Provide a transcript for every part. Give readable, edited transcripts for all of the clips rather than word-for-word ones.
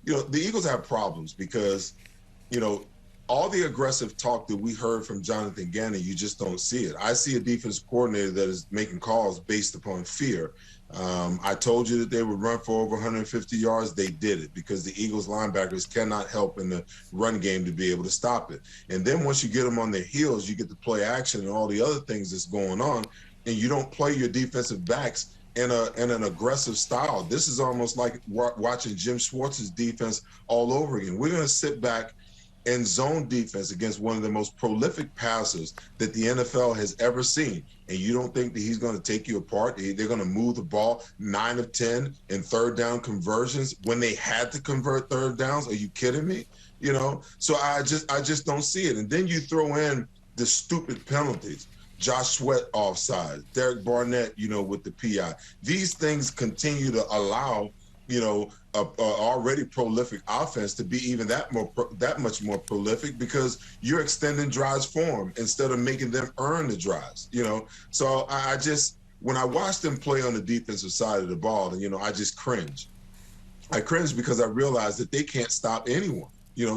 the Eagles have problems because, all the aggressive talk that we heard from Jonathan Gannon, you just don't see it. I see a defensive coordinator that is making calls based upon fear. I told you that they would run for over 150 yards. They did it because the Eagles linebackers cannot help in the run game to be able to stop it. And then once you get them on their heels, you get to play action and all the other things that's going on, and you don't play your defensive backs in an aggressive style. This is almost like watching Jim Schwartz's defense all over again. We're going to sit back and zone defense against one of the most prolific passers that the NFL has ever seen. And you don't think that he's going to take you apart? They're going to move the ball 9 of 10 in third down conversions when they had to convert third downs? Are you kidding me? So I just don't see it. And then you throw in the stupid penalties. Josh Sweat offside, Derek Barnett, with the PI. These things continue to allow, a already prolific offense to be even that much more prolific because you're extending drives for them instead of making them earn the drives. So I just, when I watch them play on the defensive side of the ball, I just cringe. I cringe because I realize that they can't stop anyone.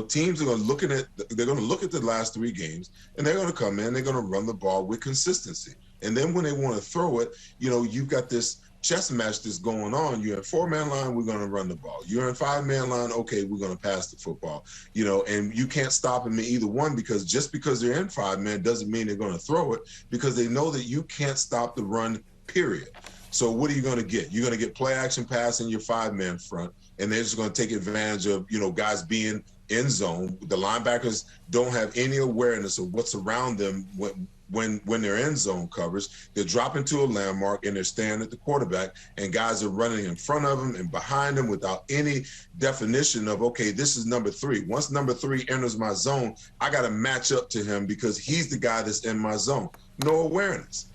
Teams are going to look at it. They're going to look at the last 3 games, and they're going to come in. They're going to run the ball with consistency. And then when they want to throw it, you've got this chess match that's going on. You're in 4-man line, we're going to run the ball. You're in 5-man line, okay, we're going to pass the football. And you can't stop them in either one because just because they're in 5-man doesn't mean they're going to throw it because they know that you can't stop the run, period. So what are you going to get? You're going to get play action pass in your 5-man front, and they're just going to take advantage of, guys being in zone. The linebackers don't have any awareness of what's around them when they're in zone coverage. They're dropping to a landmark and they're standing at the quarterback, and guys are running in front of them and behind them without any definition of, okay, this is number 3. Once number 3 enters my zone, I got to match up to him because he's the guy that's in my zone. No awareness,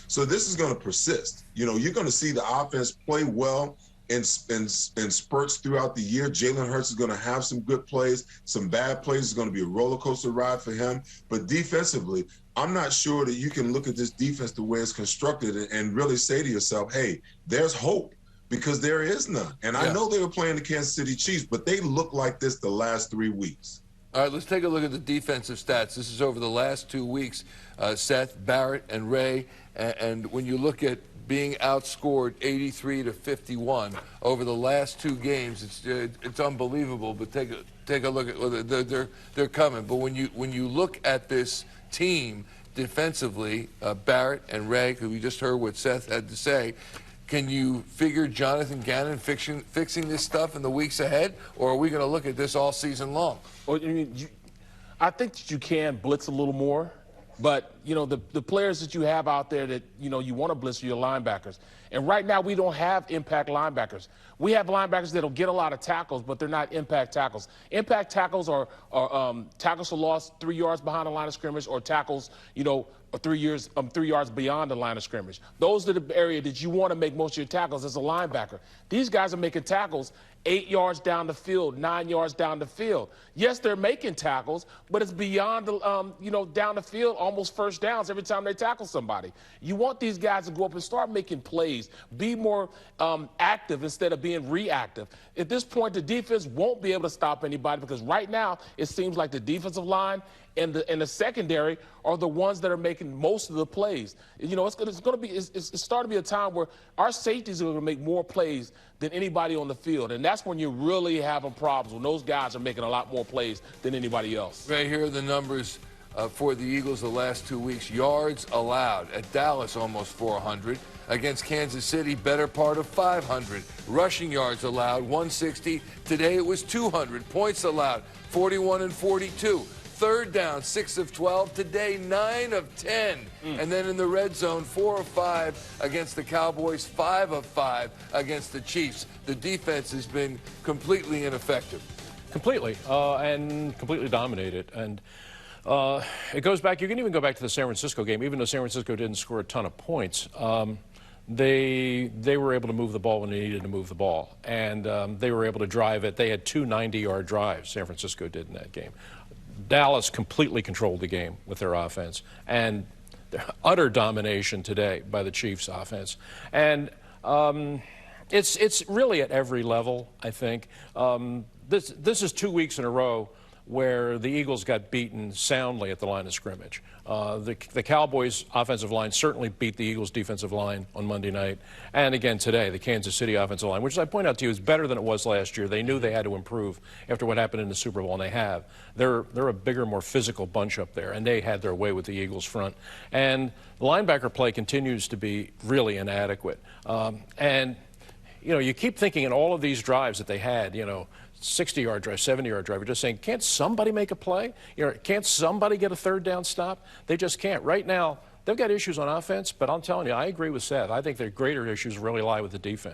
So this is going to persist. You're going to see the offense play well in spurts throughout the year. Jalen Hurts is going to have some good plays, some bad plays. It's going to be a roller coaster ride for him. But defensively, I'm not sure that you can look at this defense the way it's constructed and really say to yourself, hey, there's hope, because there is none. And I know they were playing the Kansas City Chiefs, but they look like this the last 3 weeks. All right, let's take a look at the defensive stats. This is over the last 2 weeks, Seth, Barrett, and Ray. And when you look at being outscored 83-51 over the last 2 games, it's unbelievable. But take a look at they're coming. But when you look at this team defensively, Barrett and Ray, who we just heard what Seth had to say, can you figure Jonathan Gannon fixing this stuff in the weeks ahead, or are we going to look at this all season long? Well, I think that you can blitz a little more. But, the players that you have out there that, you want to blitz are your linebackers. And right now we don't have impact linebackers. We have linebackers that'll get a lot of tackles, but they're not impact tackles. Impact tackles are tackles for loss 3 yards behind the line of scrimmage, or tackles, 3 yards beyond the line of scrimmage. Those are the area that you want to make most of your tackles as a linebacker. These guys are making tackles 8 yards down the field, 9 yards down the field. Yes, they're making tackles, but it's beyond the, down the field, almost first downs every time they tackle somebody. You want these guys to go up and start making plays, be more active instead of being reactive. At this point, the defense won't be able to stop anybody because right now it seems like the defensive line and the secondary are the ones that are making most of the plays. It's starting to be a time where our safeties are going to make more plays than anybody on the field, and that's when you're really having problems, when those guys are making a lot more plays than anybody else. Right here are the numbers for the Eagles the last 2 weeks. Yards allowed at Dallas, almost 400. Against Kansas City, better part of 500. Rushing yards allowed, 160. Today it was 200. Points allowed, 41 and 42. Third down, 6 of 12. Today, 9 of 10. And then in the red zone, 4 of 5 against the Cowboys, 5 of 5 against the Chiefs. The defense has been completely ineffective. Completely, and completely dominated. And it goes back, you can even go back to the San Francisco game, even though San Francisco didn't score a ton of points. They were able to move the ball when they needed to move the ball. And they were able to drive it. They had 2 90-yard drives, San Francisco did in that game. Dallas completely controlled the game with their offense, and utter domination today by the Chiefs' offense. And it's really at every level, I think. this is 2 weeks in a row where the Eagles got beaten soundly at the line of scrimmage. The Cowboys' offensive line certainly beat the Eagles' defensive line on Monday night. And again today, the Kansas City offensive line, which, as I point out to you, is better than it was last year. They knew they had to improve after what happened in the Super Bowl, and they have. They're a bigger, more physical bunch up there, and they had their way with the Eagles' front. And the linebacker play continues to be really inadequate. And, you know, you keep thinking in all of these drives that they had, you know, 60-yard drive, 70-yard drive. You're just saying, can't somebody make a play? You know, can't somebody get a third down stop? They just can't. Right now, they've got issues on offense, but I'm telling you, I agree with Seth. I think their greater issues really lie with the defense.